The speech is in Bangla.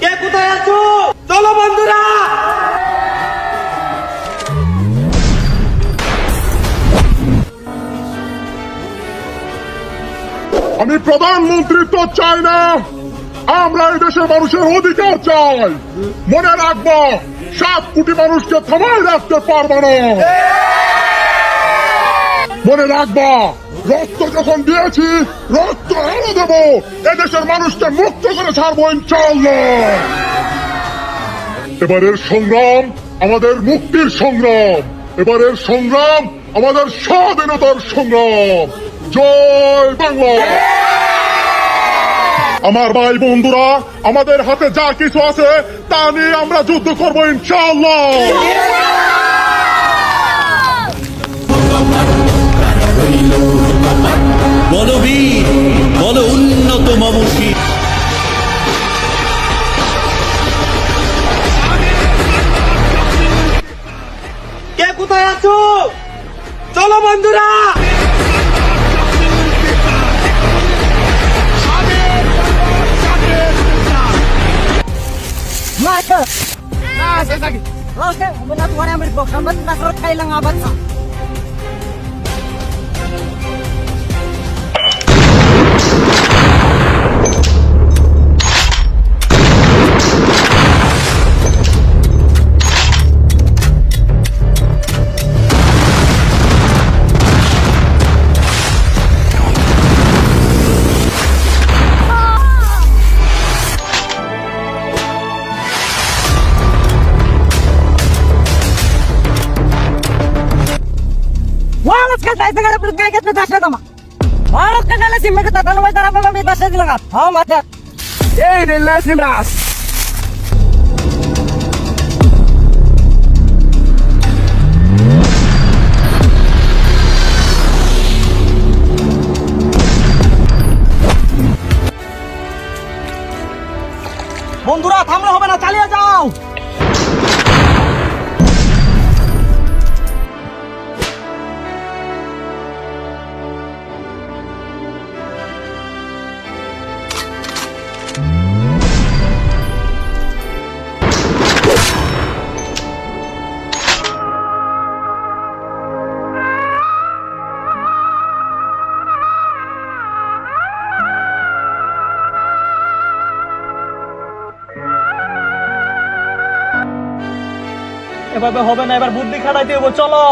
কে কোথায় আছো? চলো বন্ধুরা। আমি প্রধানমন্ত্রিত্ব চাই না, আমরা এই দেশের মানুষের অধিকার চাই। মনে রাখবো, 7 কোটি মানুষকে থামায় রাখতে পারবো না। মনে রাখবা, রক্ত যখন দিয়েছি, রক্ত এনে দেবো। এদেশের মানুষকে মুক্ত করে ছাড়বো ইনশাআল্লাহ। এবারের সংগ্রাম আমাদের মুক্তির সংগ্রাম, এবারের সংগ্রাম আমাদের স্বাধীনতার সংগ্রাম। জয় বাংলা। আমার ভাই বন্ধুরা, আমাদের হাতে যা কিছু আছে তা নিয়ে আমরা যুদ্ধ করবো ইনশাআল্লাহ। বলো বীর, বলো উন্নত মমশী। কে কোথায় আছো? চলো বন্ধুরা। Walas ka tayo sa pagkakit na tasya tama. Walas ka kala si Mekata tanong ay tarap ng tasya sila ka. Oh, mata. Eh, nilas ni Bras. বন্ধুরা থামলে হবে না, চালিয়ে যাও। এভাবে হবে না, এবার বুদ্ধি খাটাইতে হবে, চলো।